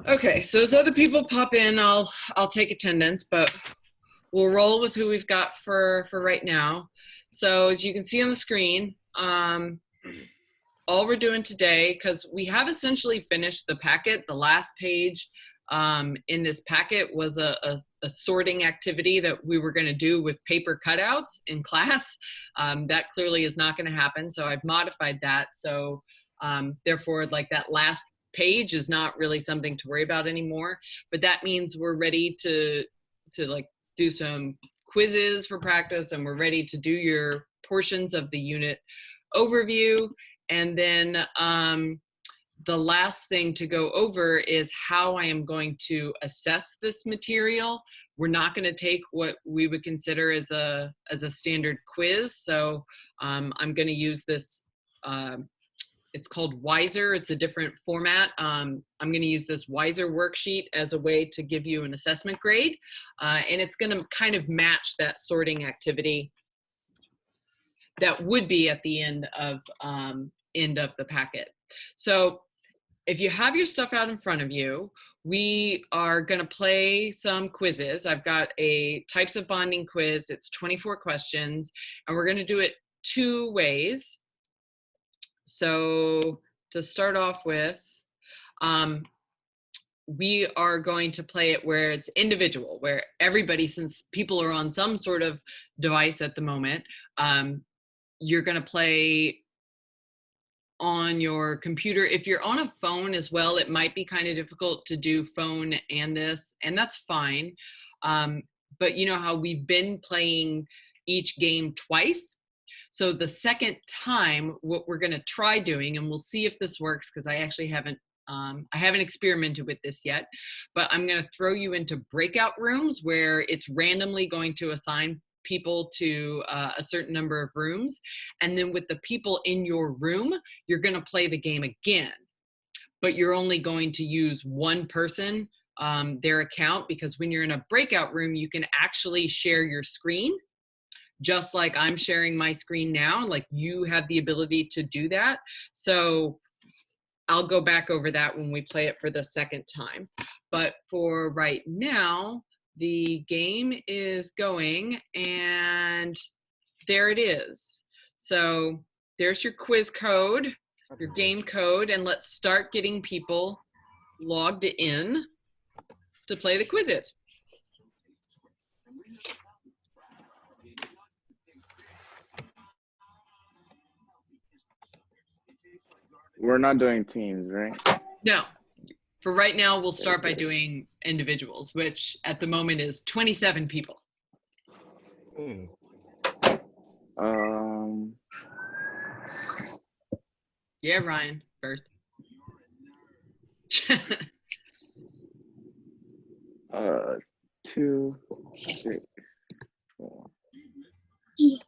Okay, so as other people pop in, I'll take attendance, but we'll roll with who we've got for right now. So as you can see on the screen, all we're doing today, because we have essentially finished the packet, the last page in this packet was a sorting activity that we were going to do with paper cutouts in class. That clearly is not going to happen, so I've modified that. So therefore, like, that last page is not really something to worry about anymore. But that means we're ready to like do some quizzes for practice, and we're ready to do your portions of the unit overview. And then the last thing to go over is how I am going to assess this material. We're not going to take what we would consider as a standard quiz. So I'm going to use this, it's called Wizer. It's a different format. I'm going to use this Wizer worksheet as a way to give you an assessment grade. And it's going to kind of match that sorting activity that would be at the end of the packet. So if you have your stuff out in front of you, we are going to play some quizzes. I've got a types of bonding quiz. It's 24 questions, and we're going to do it 2 ways. So to start off with, we are going to play it where it's individual, where everybody, since people are on some sort of device at the moment, you're going to play on your computer. If you're on a phone as well, it might be kind of difficult to do phone and this, and that's fine. But you know how we've been playing each game twice? So the second time, what we're going to try doing, and we'll see if this works, because I actually haven't experimented with this yet, but I'm going to throw you into breakout rooms where it's randomly going to assign people to a certain number of rooms. And then with the people in your room, you're going to play the game again, but you're only going to use one person, their account, because when you're in a breakout room, you can actually share your screen, just like I'm sharing my screen now. Like, you have the ability to do that. So I'll go back over that when we play it for the second time. But for right now, the game is going, and there it is. So there's your quiz code, your game code, and let's start getting people logged in to play the quizzes. We're not doing teams, right? No. For right now, we'll start by doing individuals, which at the moment is 27 people. Yeah, Ryan, first. 2, 6, 4. You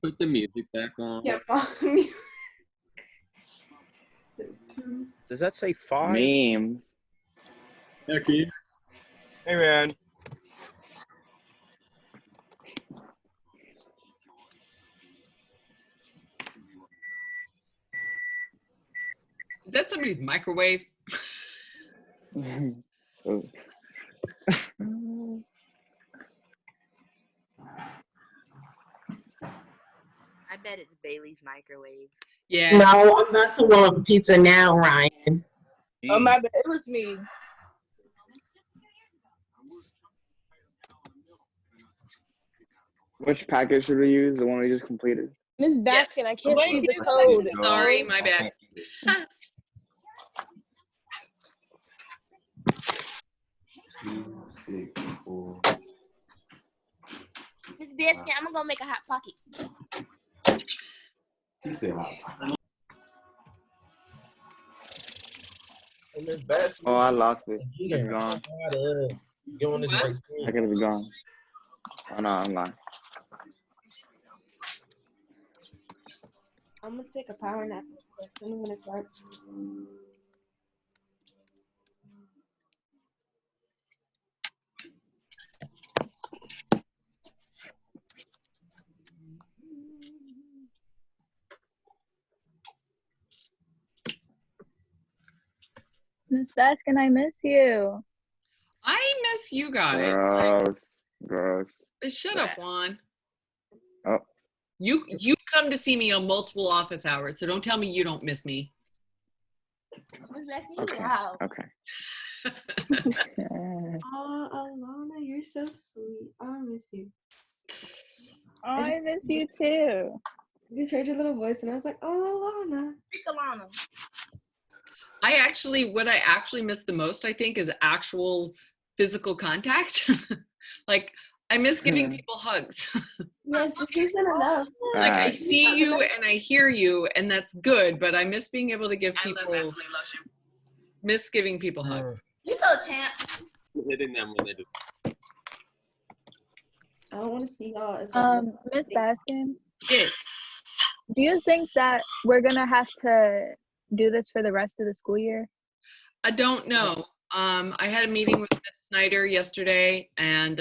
put the music back on. Yeah. Does that say 5? Meme. Okay. Hey, man. Is that somebody's microwave? Oh. I bet it's Bailey's microwave. Yeah. No, I'm about to warm up pizza now, Ryan. Oh, my bad. It was me. Which package should we use? The one we just completed? Miss Baskin, I can't Wait, see the code. Sorry, my bad. 2, 6, 4. Miss Baskin, I'm gonna go make a hot pocket. She said hot. Miss Baskin. Oh, I lost it. Yeah. It's gone. Get on this What? right screen. I gotta be gone. Oh no, I'm lying. I'm gonna take a power nap real quick. I'm gonna start. Miss Baskin, I miss you. I miss you guys. Gross. Shut up, Juan. Oh. You come to see me on multiple office hours, so don't tell me you don't miss me. Miss Baskin, Okay. wow. Okay. Oh, Alana, you're so sweet. I miss you. I miss you too. I just heard your little voice and I was like, oh, Alana. Alana. What I actually miss the most, I think, is actual physical contact. Like, I miss giving people hugs. Yes, this isn't enough. Like, I see you and I hear you, and that's good, but I miss being able to give people, miss giving people hugs. You so champ. Hitting them when they do. I don't want to see y'all. It's like, Miss Baskin, Yeah. do you think that we're gonna have to do this for the rest of the school year? I don't know. I had a meeting with Ms. Snyder yesterday, and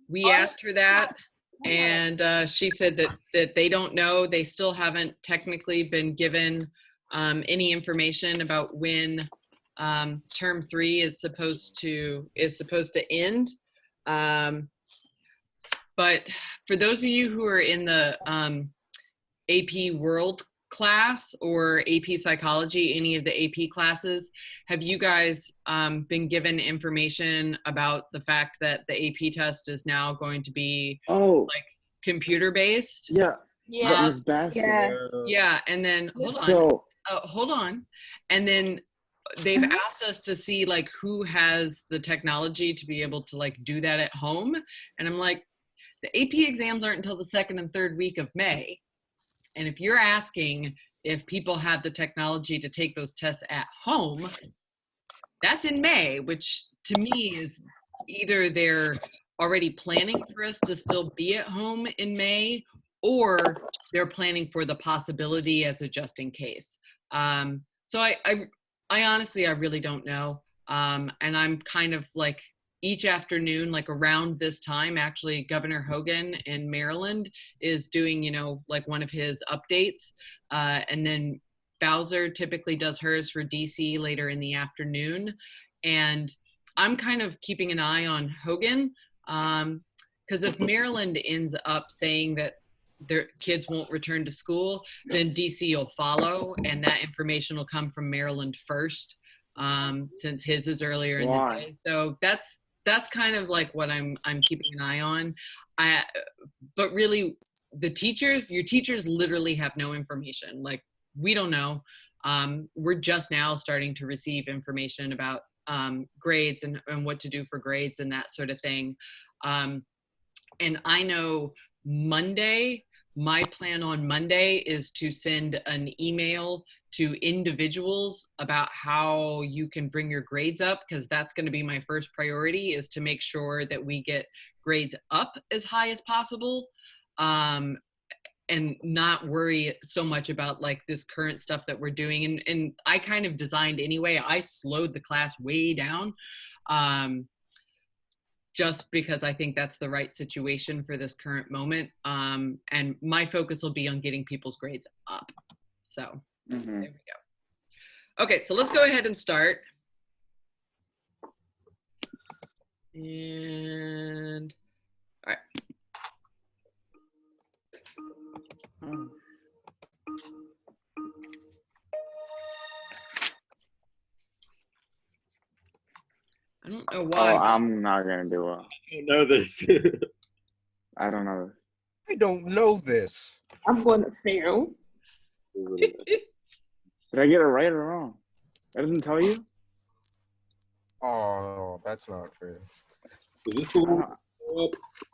we asked her that, and she said that they don't know. They still haven't technically been given any information about when term 3 is supposed to end. But for those of you who are in the AP World class or AP Psychology, any of the AP classes, have you guys been given information about the fact that the AP test is now going to be like computer based? Yeah. Yeah. Miss Baskin. Yeah, and then hold on, and then they've asked us to see like who has the technology to be able to like do that at home, and I'm like, the AP exams aren't until the 2nd and 3rd week of May. And if you're asking if people have the technology to take those tests at home, that's in May, which to me is either they're already planning for us to still be at home in May, or they're planning for the possibility as a just in case. So I honestly, I really don't know. And I'm kind of like, each afternoon, like around this time, actually, Governor Hogan in Maryland is doing, you know, like one of his updates. And then Bowser typically does hers for DC later in the afternoon. And I'm kind of keeping an eye on Hogan, because if Maryland ends up saying that their kids won't return to school, then DC will follow, and that information will come from Maryland first, since his is earlier in the day. So that's kind of like what I'm keeping an eye on. But really, your teachers literally have no information. Like, we don't know. We're just now starting to receive information about grades and what to do for grades and that sort of thing. And I know Monday, my plan on Monday is to send an email to individuals about how you can bring your grades up, because that's going to be my first priority, is to make sure that we get grades up as high as possible, and not worry so much about like this current stuff that we're doing. And I kind of designed anyway, I slowed the class way down, just because I think that's the right situation for this current moment. And my focus will be on getting people's grades up. So there we go. Okay, so let's go ahead and start. And all right. I don't know why. Oh, I'm not gonna do well. I don't know this. I don't know this. I don't know this. I'm going to fail. Did I get it right or wrong? That doesn't tell you? Oh, that's not fair. Is this cool?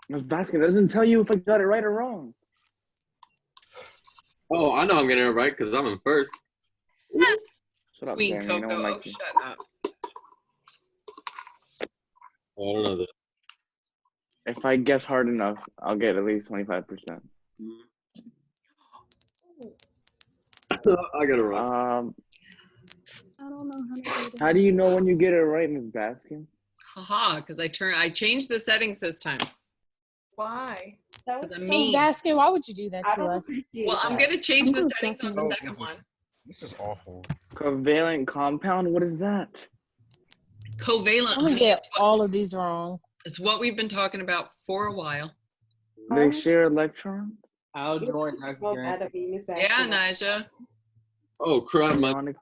Miss Baskin, that doesn't tell you if I got it right or wrong. Oh, I know I'm getting it right because I'm in first. Shut up, Queen Danny. No one Coco, likes you. shut up. I don't know that. If I guess hard enough, I'll get at least 25%. I got it right. I don't know how to do this. How do you know when you get it right, Miss Baskin? Haha, because I changed the settings this time. Why? That was Because I'm so mean. Baskin, why would you do that I to don't us? appreciate Well, I'm that. gonna change I'm the just settings on the guessing. second one. This is awful. Covalent compound? What is that? Covalent. I'm gonna honey, get all of these wrong. it's what we've been talking about for a while. They share electrons? I'll join next Well, game. that'd be Miss Yeah, Baskin. Naja. Oh crap! Ionic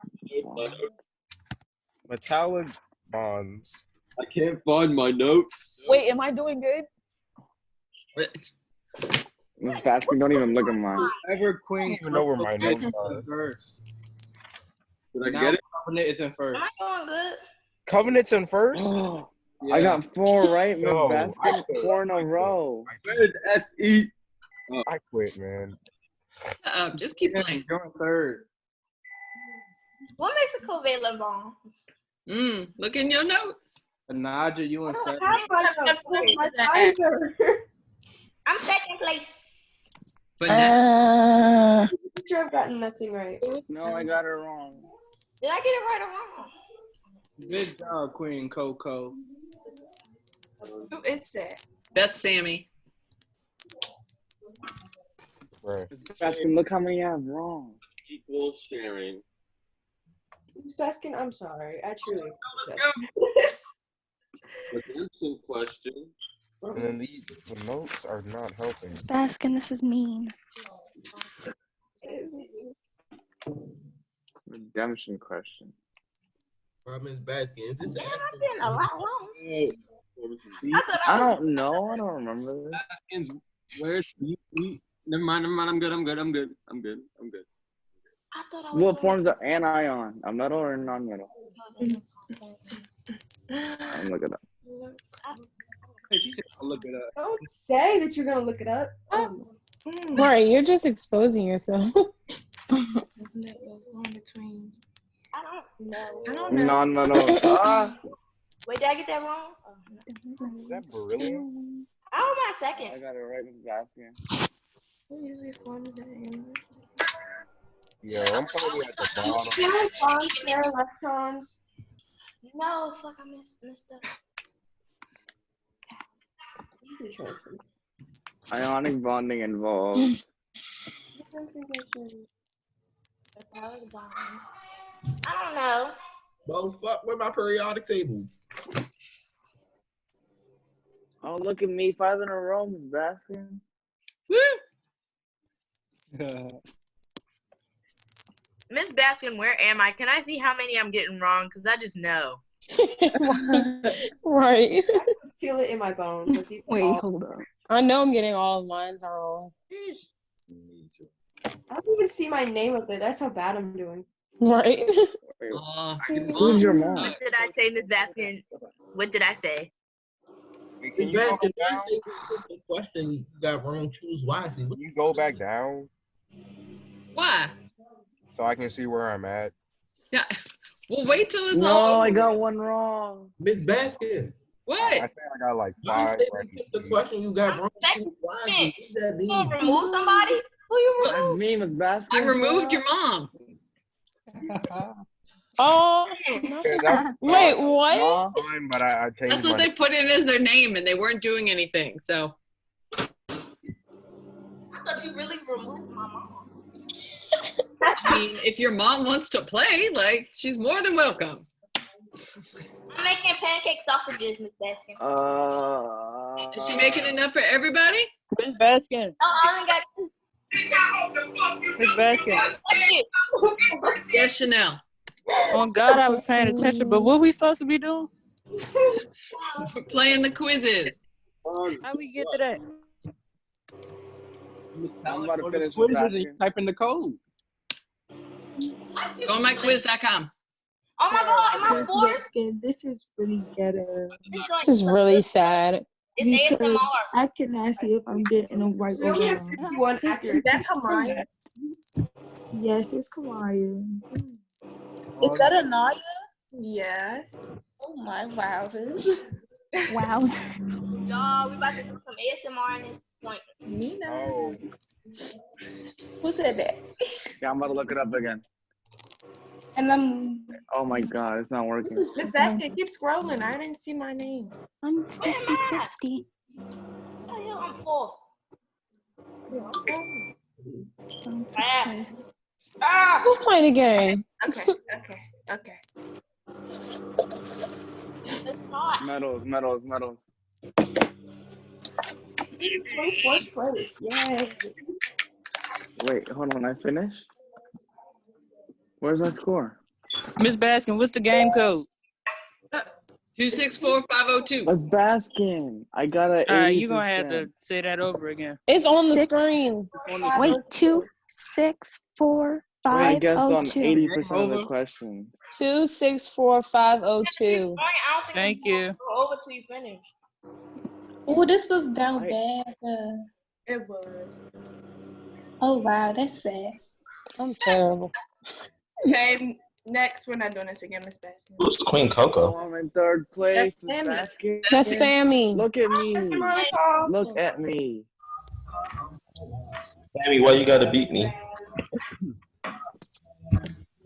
Metallic bonds. I can't find my notes. Wait, am I doing good? Miss Baskin, don't even look at mine. Ever I Queen. don't even know where my notes are. First. Did I Now get it? Covenant is in first. Am I doing good? Covenant's in first? Oh, Yeah. I got 4 right, Miss No, Baskin. I quit. 4 in a row. Where's SE? I quit, man. Just keep playing. Join third. What makes a covalent bond? Look in your notes. Naja, you I in don't second. have much of it either. I'm second place. But now, Sure, I've gotten nothing right. No, I got it wrong. Did I get it right or wrong? Good job, Queen Coco. Who is that? that's Sammy. Right. Miss Baskin, look how many I have wrong. Equal sharing. Miss Baskin, I'm sorry. I truly. Redemption question. And then the notes are not helping. Baskin, this is mean. Redemption question. Miss Baskin, is this I'm getting a lot wrong. I don't know. I don't remember this. Baskins, where's you? Never mind. I'm good. I'm good. I thought I was What forms are anion? A metal or a non-metal? I'm looking up. Look it up. Don't say that you're gonna look it up. Right, you're just exposing yourself. I don't know. Non-metal. Wait, did I get that wrong? Is that beryllium? How am I I second? got it right, Miss Baskin. Yo, I'm probably at the bottom. Share bonds, share electrons. No, fuck, I messed up. Easy transfer. Ionic bonding involved. I don't know. Well, fuck with my periodic tables. Oh, look at me. 5 in a row, Miss Baskin. Woo! Miss Baskin, where am I? Can I see how many I'm getting wrong? Because I just know. Right. I just feel it in my bones. Like these Wait, hold on. I know I'm getting all of mine wrong. I don't even see my name up there. That's how bad I'm doing. Right. Who's your mom? What did I say, Miss Baskin? What did I say? Miss Baskin, I say the question you got wrong. Choose wisely. Can you go back down Why? so I can see where I'm at? Yeah. Well, wait till it's No, all over. I got one wrong. Miss Baskin. What? I think I got like I 5 say right. you took the question you got wrong. Choose wisely. What does that You gonna mean? remove somebody? Who you That's remove? me, Miss Baskin. I removed your mom. Oh, Yeah, that wait, what? Mom? was fine, but I changed That's what my they put in as their name, and they weren't doing anything. So I thought you really removed my mom. I mean, if your mom wants to play, like, she's more than welcome. I'm making pancake sausages, Miss Baskin. Is she making enough for everybody? Miss Baskin. Oh, I only got 2. Miss Baskin. Yes, Chanel. Oh God, I was paying attention, but what we supposed to be doing? We're playing the quizzes. How we get to that? I'm about to finish What Miss is this? You Baskin. type in the code. Go on myquiz.com. Oh my god, am I fourth? This is really ghetto. This is really sad. It's Because ASMR. I cannot see if I'm getting them right We or only have wrong. 51 accurate. That's Kamaya. Yes, it's Kamaya. Is that Anaya? Yes. Oh my wowzers. Wowzers. Y'all, we about to do some ASMR in this point. Nina. Oh, Who said that? Yeah, I'm about to look it up again. And I'm Oh my god, it's not working. Miss Baskin, keep scrolling. I didn't see my name. I'm 50-50. I'm fourth. I'm sixth place. Ah! Who's playing the game? Okay. It's not. Medals. First place. Yay. Wait, hold on. I finished? Where's my score? Miss Baskin, what's the game code? 264502. Let's Baskin. I got a 80%. All right, you're gonna have to say that over again. It's on the 6. screen. Wait, 2, 6, 4, I 5, guessed on 2. 80% of the Over. questions. 264502. Thank you. Go over till you finish. Oh, this was down bad. It was. Oh wow, that's sad. I'm terrible. Okay, next we're not doing this again, Miss Baskin. Who's Queen Coco? Oh, I'm in third place. That's Sammy. Baskin. That's Sammy. Look at me. Monica. Look at me. Sammy, why you gotta beat me?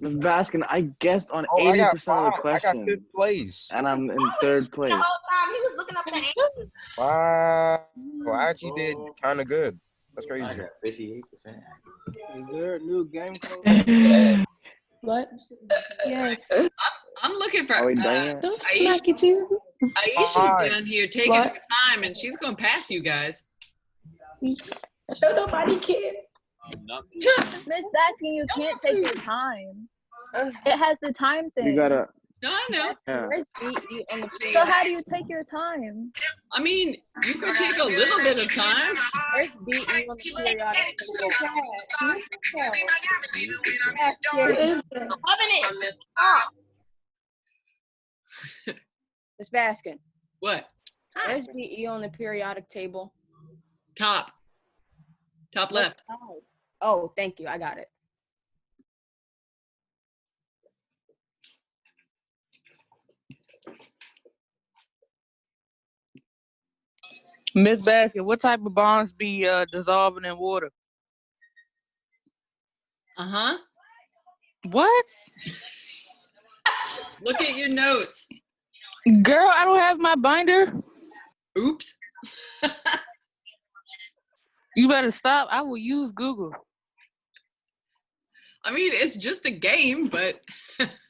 Miss Baskin, I guessed on Oh, I got 80% of the I got questions. 5th place. And I'm in third place. The whole time he was looking up the answers. Wow. Well, I actually did kind of good. That's crazy. 58%. Is there a new game code? What? Yes. I'm looking for Are we done yet? Don't smack it too. Aisha's down here taking What? her time, and she's gonna pass you guys. No, nobody can. Miss Baskin, you can't take your time. It has the time thing. You gotta. No, I know. Yeah. So how do you take your time? I mean, you could take a little bit of time. Miss Baskin. What? Where's BE on the periodic table? Top left. Oh, thank you. I got it. Miss Baskin, what type of bonds be dissolving in water? Uh-huh. What? Look at your notes. Girl, I don't have my binder. Oops. You better stop. I will use Google. I mean, it's just a game, but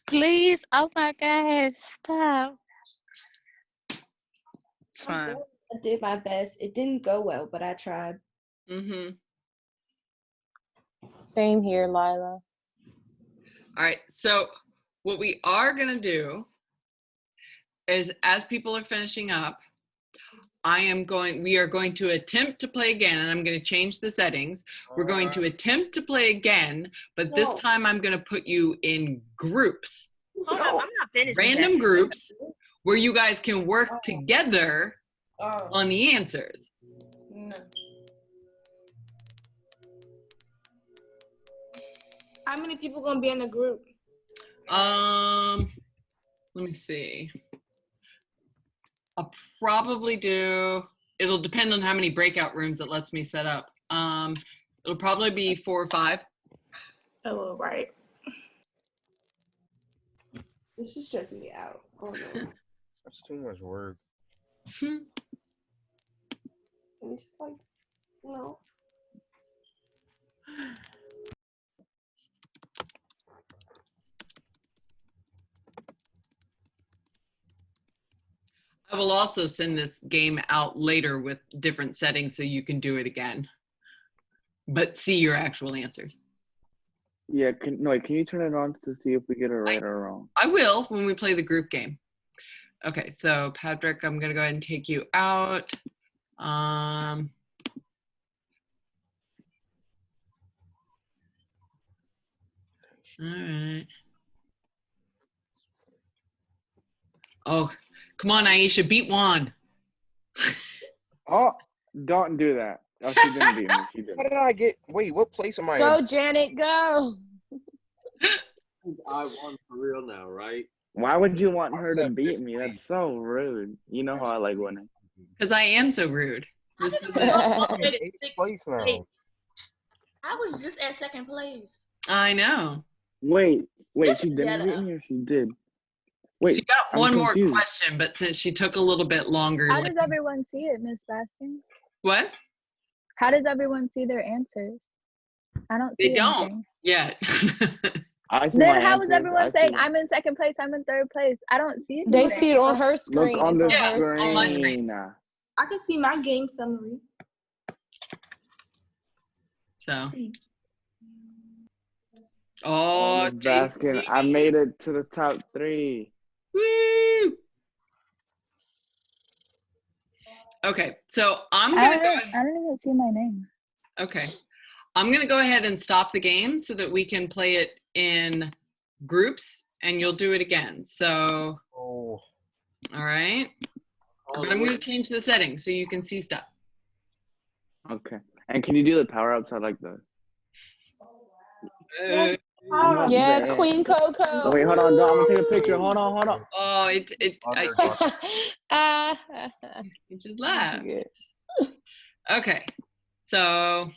Please. Oh my God. Stop. Fine. I did my best. It didn't go well, but I tried. Same here, Lila. All right, so what we are gonna do is, as people are finishing up, we are going to attempt to play again, and I'm going to change the settings. We're going to attempt to play again, but this time I'm going to put you in groups. Hold up, I'm not finished. Random groups where you guys can work together on the answers. No. How many people gonna be in the group? Let me see. I'll probably do, it'll depend on how many breakout rooms it lets me set up. It'll probably be 4 or 5. Oh, right. This is stressing me out. Oh no. That's too much work. I'm just like, no. I will also send this game out later with different settings so you can do it again, but see your actual answers. Yeah, can you turn it on to see if we get it right or wrong? I will when we play the group game. Okay, so Patrick, I'm gonna go ahead and take you out. All right. Oh, come on, Aisha, beat Juan. Oh, don't do that. Oh, she didn't beat me. She didn't. How did I get? Wait, what place am I Go, in? Janet, go. I won for real now, right? Why would you want her to beat me? That's so rude. You know how I like winning. Because I am so rude. I'm in 8th place now. I was just at second place. I know. Wait, she didn't beat me or she did? Wait, She got I'm one confused. more question, but since she took a little bit longer. How does everyone see it, Miss Baskin? What? How does everyone see their answers? I don't They see don't anything. yet. I see Then my how is answers. everyone I see saying them. I'm in second place, I'm in third place? I don't see it. They see it on her Look screen. on It's the on her on my screen. screen. I can see my game summary. So. Oh, Oh, Miss Baskin, I made it to the top 3. Woo! Okay, so I'm gonna go ahead. I don't even see my name. Okay, I'm gonna go ahead and stop the game so that we can play it in groups, and you'll do it again. So, all right. But I'm gonna change the settings so you can see stuff. Okay. And can you do the power-ups? I like those. Yeah, Queen Coco. Oh, wait, hold on, John. I'm gonna take a picture. Hold on. Oh, you just laugh. Okay, so,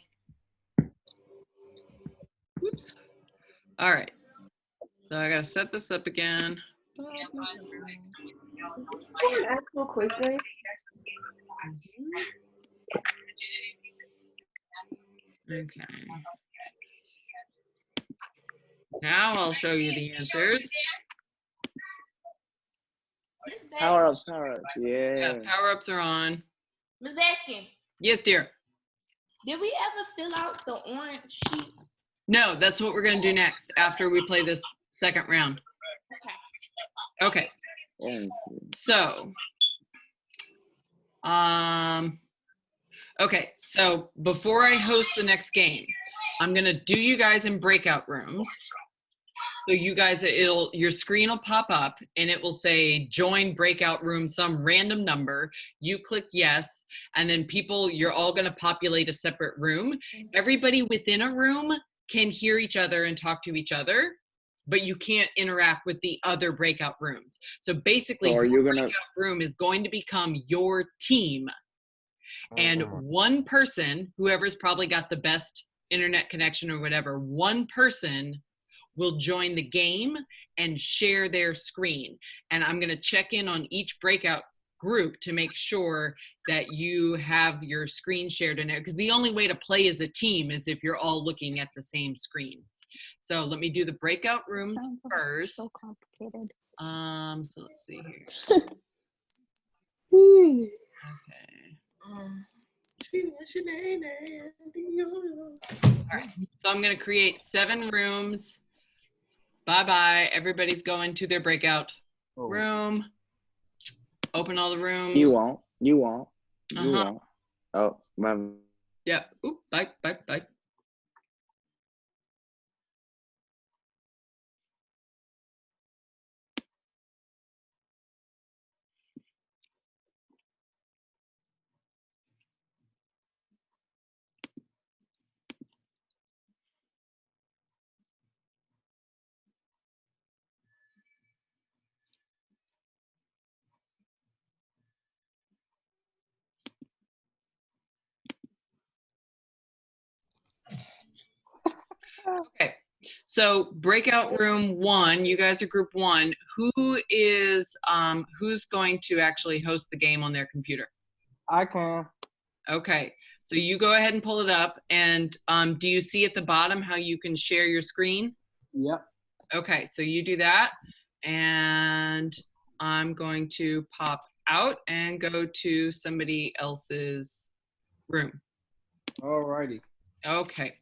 whoops. All right. So I gotta set this up again. An actual quiz race. Okay. Now I'll show you the answers. Power-ups. Yeah, power-ups are on. Ms. Baskin, Yes, dear. did we ever fill out the orange sheet? No, that's what we're gonna do next after we play this second round. Okay. So, okay, so before I host the next game, I'm gonna do you guys in breakout rooms. So you guys, your screen will pop up and it will say join breakout room, some random number. You click yes, and then you're all gonna populate a separate room. Everybody within a room can hear each other and talk to each other, but you can't interact with the other breakout rooms. So basically, your breakout room is going to become your team. And one person, whoever's probably got the best internet connection or whatever, one person will join the game and share their screen. And I'm gonna check in on each breakout group to make sure that you have your screen shared in there, because the only way to play as a team is if you're all looking at the same screen. So let me do the breakout rooms first. So complicated. So let's see here. Okay. All right, so I'm gonna create 7 rooms. Bye-bye, everybody's going to their breakout room. Open all the rooms. You won't. Oh, my. Yeah, oop, bye. Okay, so breakout room 1, you guys are group 1. Who's going to actually host the game on their computer? I can. Okay, so you go ahead and pull it up, and do you see at the bottom how you can share your screen? Yep. Okay, so you do that, and I'm going to pop out and go to somebody else's room. Alrighty. Okay.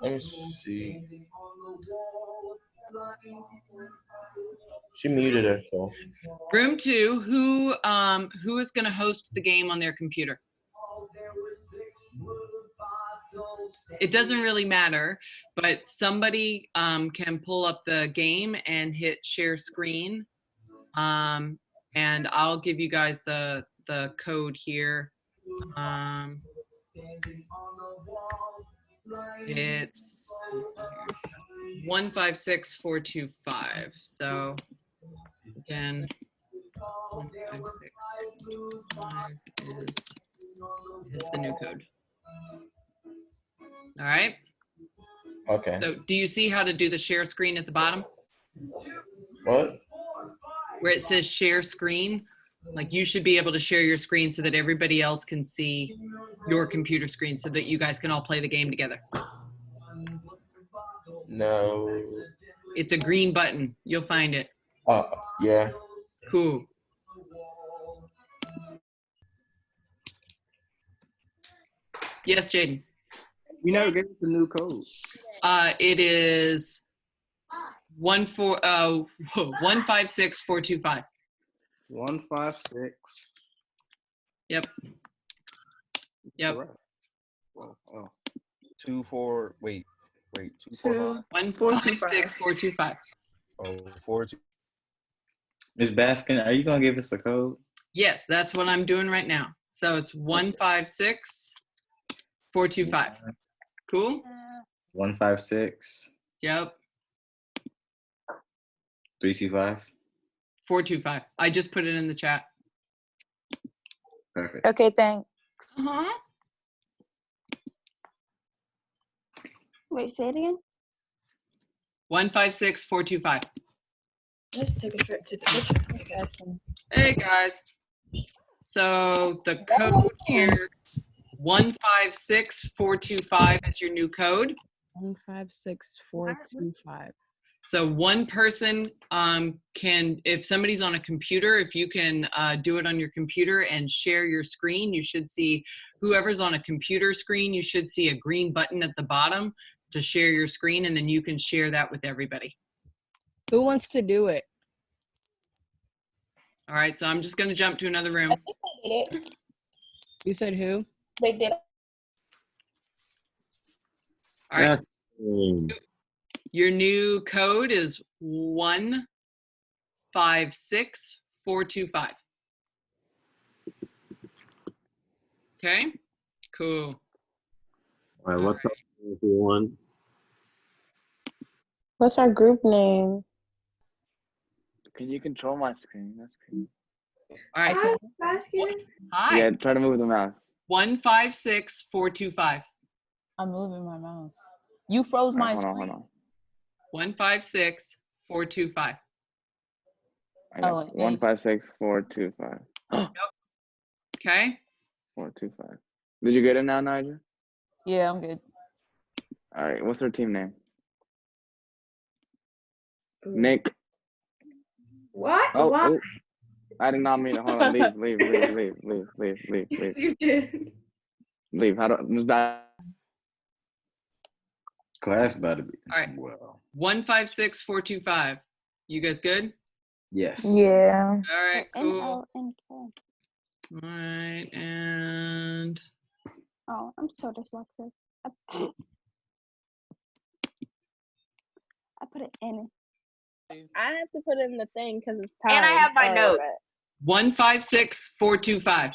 Let me see. She muted herself. Room 2, who is going to host the game on their computer? It doesn't really matter, but somebody can pull up the game and hit share screen. And I'll give you guys the code here. It's 156425. So again, 1565 is the new code. All right. Okay. So do you see how to do the share screen at the bottom? What? Where it says share screen? Like you should be able to share your screen so that everybody else can see your computer screen so that you guys can all play the game together. No. It's a green button. You'll find it. Yeah. Cool. Yes, Jaden. You never gave us the new code. It is 156425. 156. Yep. Yep. Oh. 24. Wait. 245. 156425. Oh, 42. Miss Baskin, are you gonna give us the code? Yes, that's what I'm doing right now. So it's 156425. Cool? 156. Yep. 325. 425. I just put it in the chat. Perfect. Okay, thanks. Wait, say it again. 156425. Let's take a trip to the picture. Hey guys. So the code here, 156425 is your new code. 156425. So one person can, if somebody's on a computer, if you can do it on your computer and share your screen, you should see, whoever's on a computer screen, you should see a green button at the bottom to share your screen, and then you can share that with everybody. Who wants to do it? All right, so I'm just going to jump to another room. You said who? They did. All right. Your new code is 156425. Okay, cool. All right, what's up, everyone? What's our group name? Can you control my screen? That's cool. All right. Hi, Baskin. Hi. Yeah, try to move the mouse. 156425. I'm moving my mouse. You froze my screen. Hold on. 156425. I got 156425. Yep. Okay. 425. Did you get it now, Nigel? Yeah, I'm good. All right. What's our team name? Nick. What? Oh, What? oh. I did not mean to. Hold on. Leave. You did. Leave. How do? Was that? Class about to be. All right. Well. 156425. You guys good? Yes. Yeah. All right. Cool. N-O-N-K. All right, and Oh, I'm so dyslexic. I put it in. I have to put in the thing because it's time. And I have my note. 156425.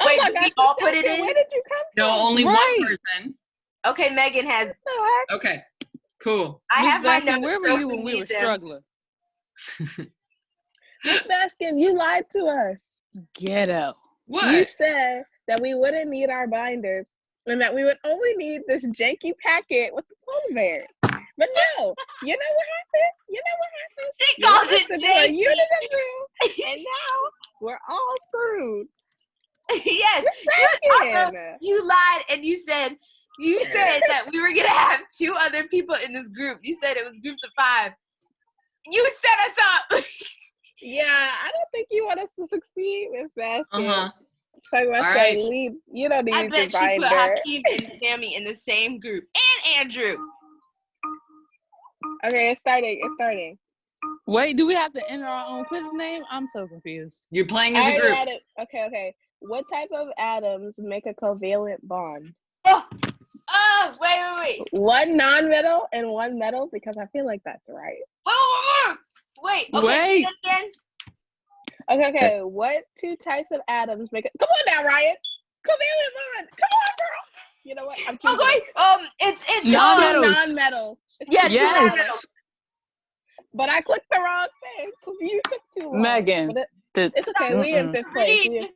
Wait, my did we gosh, all put it in? Where did you come No, from? only one person. Okay, Megan has. Okay, cool. I Miss have my Baskin, notes. where were so you if when we need were them- struggling? Miss Baskin, you lied to us. Ghetto. What? You said that we wouldn't need our binders and that we would only need this janky packet with the polar bear. But no, you know what happened? She You called went it to do a janky. unit and now we're all screwed. Yes. You lied and you said that we were gonna have 2 other people in this group. You said it was groups of 5. You set us up. Yeah, I don't think you want us to succeed, Miss Baskin. Uh-huh. Talking about All saying right. lead. You don't need I your bet she binder. put Hakeem and Sammy in the same group. And Andrew. Okay, it's starting. Wait, do we have to enter our own quiz name? I'm so confused. You're playing I as a already group. had it. Okay. What type of atoms make a covalent bond? Oh, wait. One non-metal and one metal, because I feel like that's right. Wait. Okay. Wait. Again. Okay. What 2 types of atoms make it? Come on now, Ryan. Covalent bond. Come on, girl. You know what? I'm choosing. Okay. It's Non-metals. Non-metal. Yeah, Yes. 2 non-metal. But I clicked the wrong thing because you took too long. Megan. But it's okay. We in 5th place. We in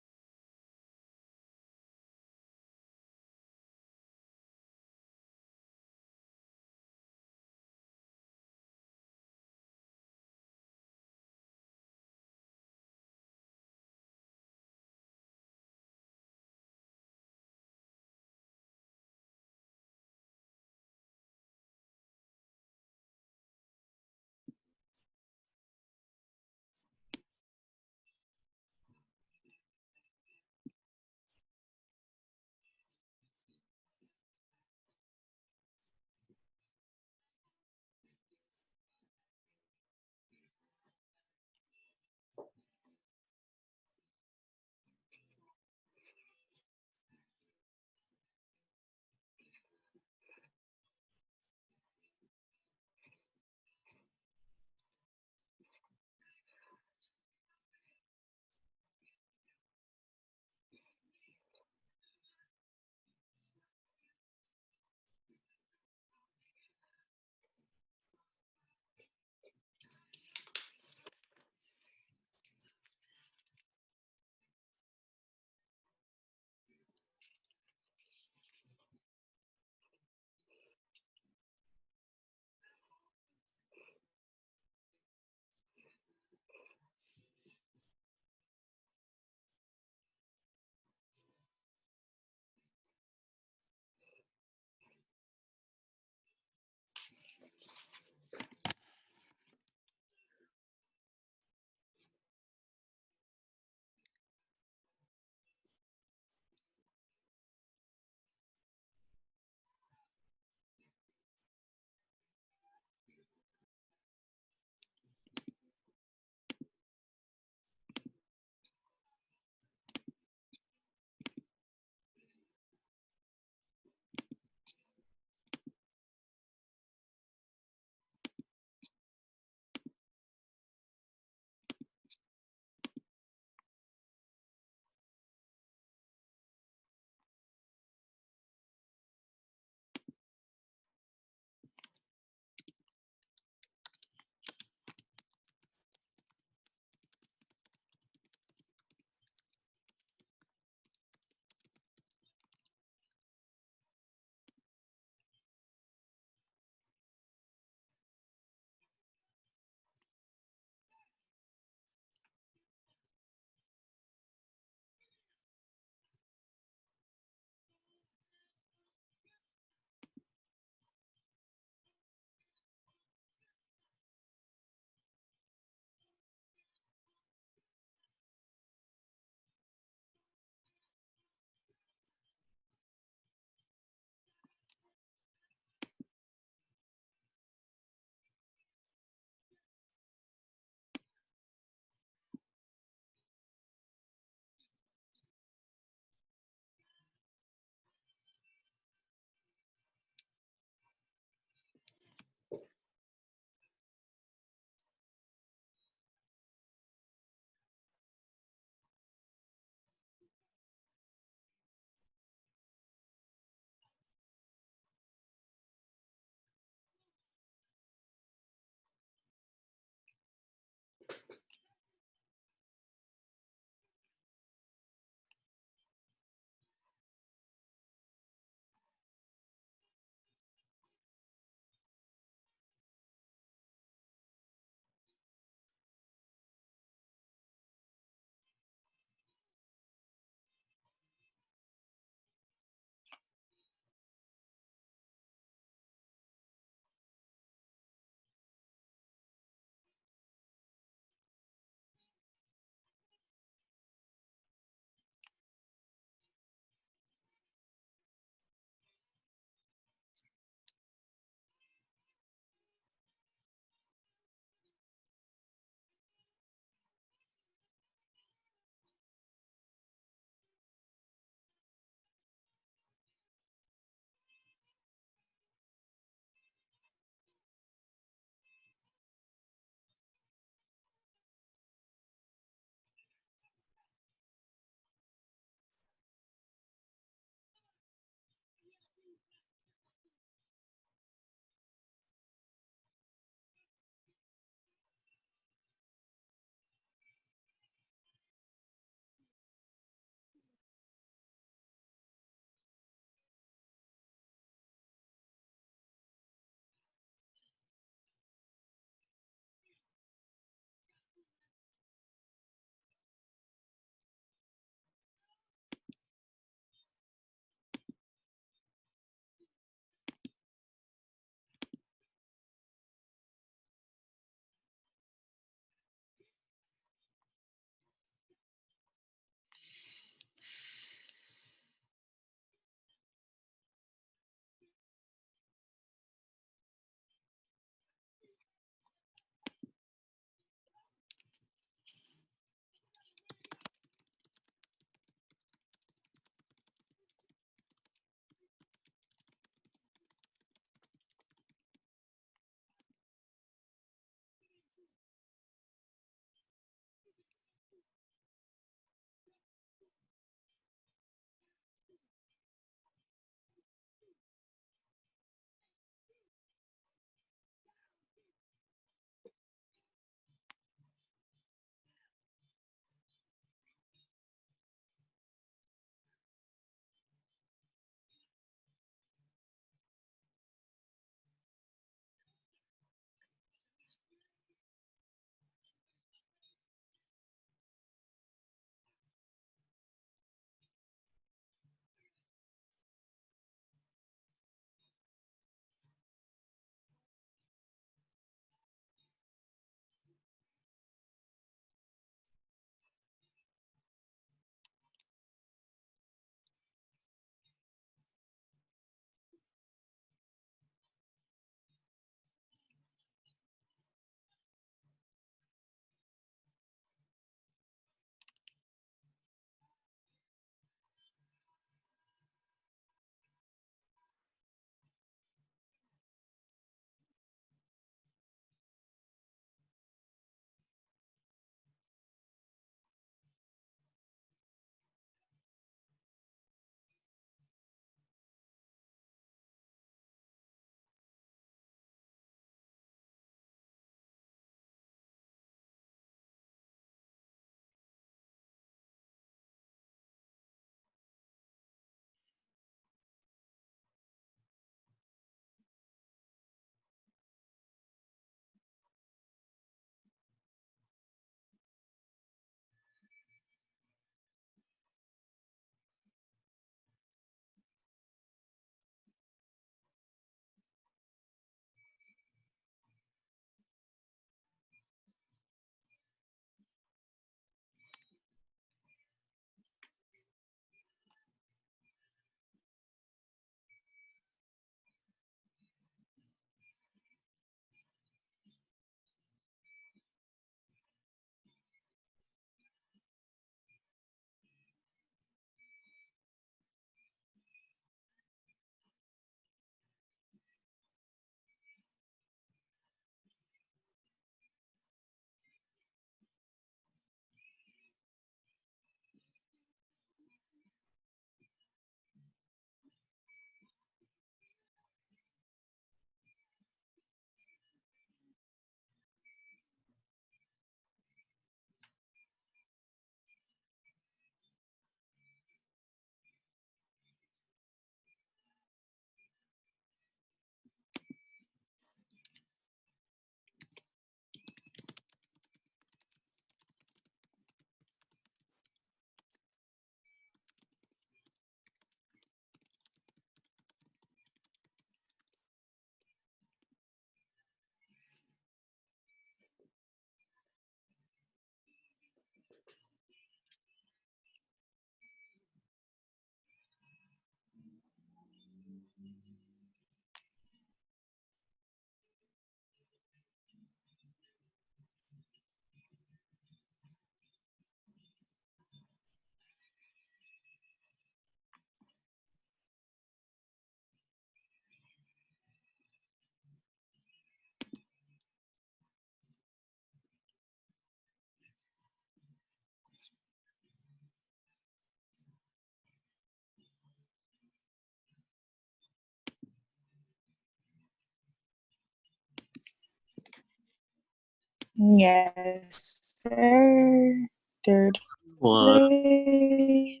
Yes, sir. Third One place.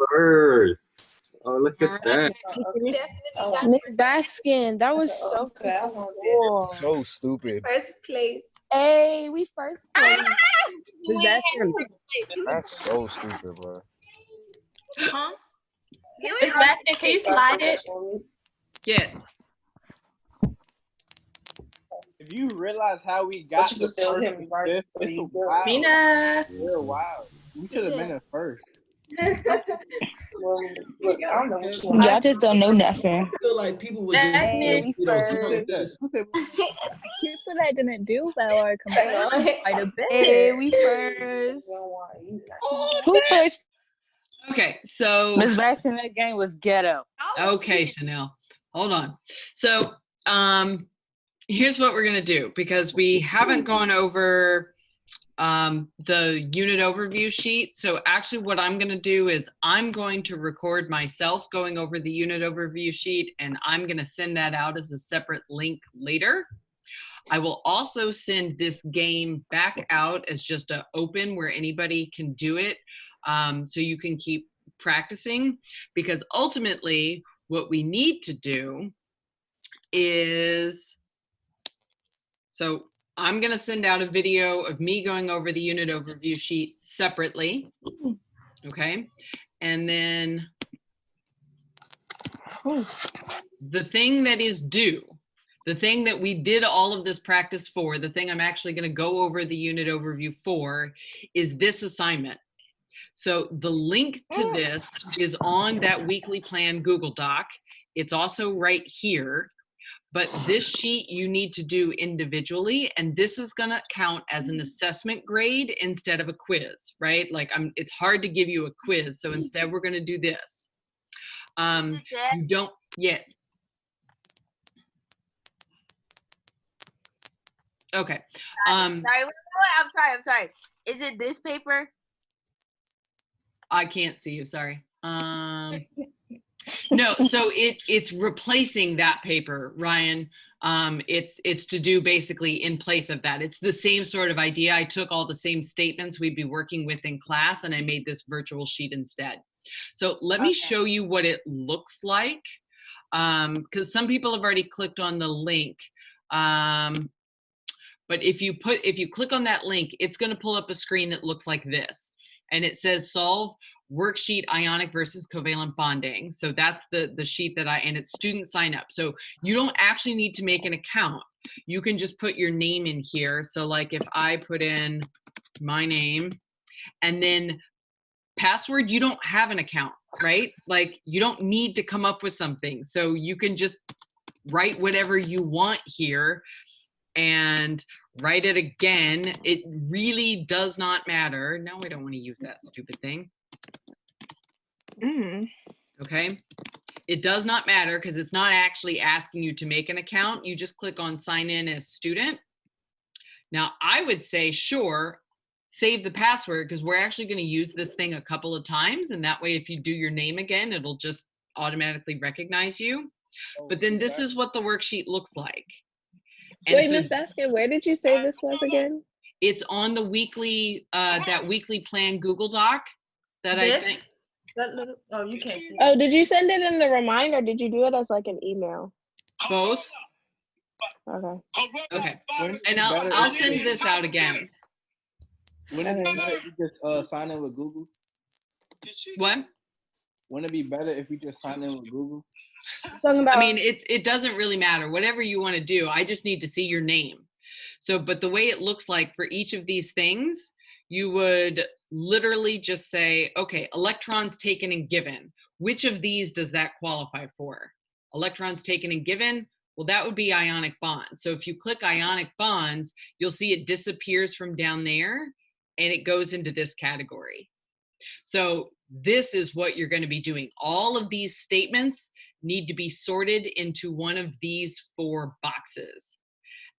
first. Oh, look at All that. right. Miss Baskin, that was so cool. So stupid. First place. Hey, we first place. Miss Baskin. That's so stupid, bro. Huh? Miss Basket, can you slide it? Yeah. If you realize how we got you the can feel first him and right, fifth, so it's a you good. wild. Mina. We're wild. We should have been in first. Well, look, I don't know what you want. Y'all just don't know nothing. I feel like people would just Hey, we first. People that didn't do well are complaining quite a bit. Hey, we first. Who first? Okay, so Miss Baskin, that game was ghetto. okay, Chanel, hold on. So here's what we're gonna do, because we haven't gone over the unit overview sheet. So actually what I'm gonna do is I'm going to record myself going over the unit overview sheet, and I'm gonna send that out as a separate link later. I will also send this game back out as just an open where anybody can do it, so you can keep practicing, because ultimately what we need to do is, so I'm going to send out a video of me going over the unit overview sheet separately. Okay. And then the thing that is due, the thing that we did all of this practice for, the thing I'm actually going to go over the unit overview for, is this assignment. So the link to this is on that weekly plan Google Doc. It's also right here. But this sheet you need to do individually, and this is going to count as an assessment grade instead of a quiz, right? Like it's hard to give you a quiz, so instead we're going to do this. You don't, yes. Okay. I'm sorry. Is it this paper? I can't see you, sorry. No, so it's replacing that paper, Ryan. It's to do basically in place of that. It's the same sort of idea. I took all the same statements we'd be working with in class, and I made this virtual sheet instead. So let me show you what it looks like, because some people have already clicked on the link. But if you click on that link, it's going to pull up a screen that looks like this, and it says solve worksheet ionic versus covalent bonding. So that's the sheet and it's student sign up. So you don't actually need to make an account. You can just put your name in here. So like if I put in my name and then password, you don't have an account, right? Like you don't need to come up with something. So you can just write whatever you want here and write it again. It really does not matter. No, I don't want to use that stupid thing. Okay, it does not matter because it's not actually asking you to make an account. You just click on sign in as student. Now I would say, sure, save the password, because we're actually going to use this thing a couple of times, and that way if you do your name again, it'll just automatically recognize you. But then this is what the worksheet looks like. And wait, so Miss Baskin, where did you say this was again? it's on the weekly that weekly plan Google Doc that I think. That little, oh, you can't see. Oh, did you send it in the reminder? Or did you do it as like an email? Both. Okay. Okay. And I'll send this out again. Wouldn't it be better if we just sign in with Google? What? Wouldn't it be better if we just sign in with Google? I mean, it doesn't really matter. Whatever you want to do, I just need to see your name. So, but the way it looks like for each of these things, you would literally just say, okay, electrons taken and given. which of these does that qualify for? Electrons taken and given? Well, that would be ionic bonds. So if you click ionic bonds, you'll see it disappears from down there and it goes into this category. So this is what you're going to be doing. All of these statements need to be sorted into one of these 4 boxes.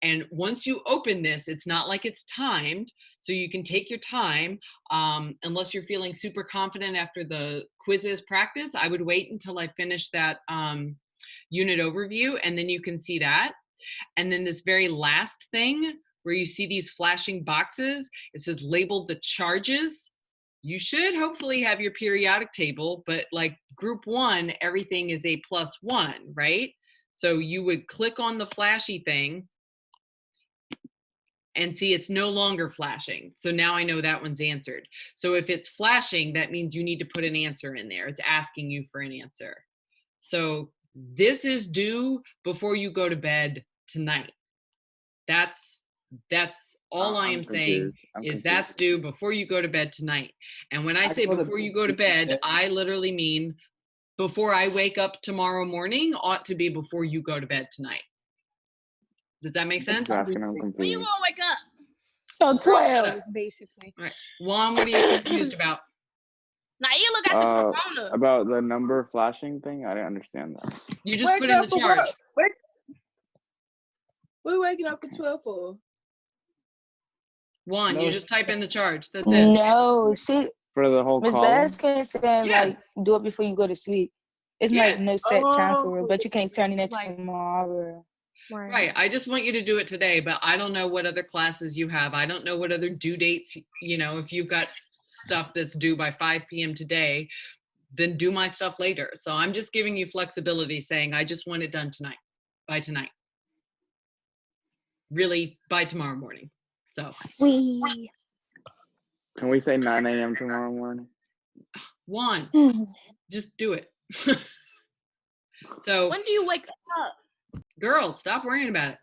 And once you open this, it's not like it's timed, so you can take your time. Unless you're feeling super confident after the Quizizz practice, I would wait until I finish that unit overview, and then you can see that. And then this very last thing where you see these flashing boxes, it says label the charges. You should hopefully have your periodic table, but like group 1, everything is a +1, right? So you would click on the flashy thing and see it's no longer flashing. So now I know that one's answered. So if it's flashing, that means you need to put an answer in there. It's asking you for an answer. So this is due before you go to bed tonight. That's all I am saying is that's due before you go to bed tonight. And when I say before you go to bed, I literally mean before I wake up tomorrow morning ought to be before you go to bed tonight. Does that make sense? When you gonna wake up? So 12, basically. All right. Juan, what are you confused about? Now you look at the corona. About the number flashing thing, I didn't understand that. You just put in the charge. We're waking up at 12 for. Juan, No. you just type in the charge. That's it. No, she. For the whole Miss column? Baskin said like do it before you go to sleep. It's like no set time for it, but you can't turn it in tomorrow. Right. I just want you to do it today, but I don't know what other classes you have. I don't know what other due dates, if you've got stuff that's due by 5 p.m. today, then do my stuff later. So I'm just giving you flexibility saying, I just want it done tonight, by tonight. Really, by tomorrow morning. So. Can we say 9 a.m. tomorrow morning? Juan, just do it. So. When do you wake up? Girl, stop worrying about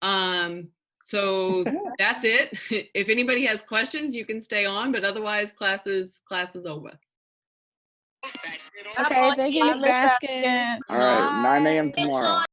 it. So that's it. If anybody has questions, you can stay on, but otherwise class is over. Okay, thank you, Miss Baskin. All right, 9 a.m. tomorrow.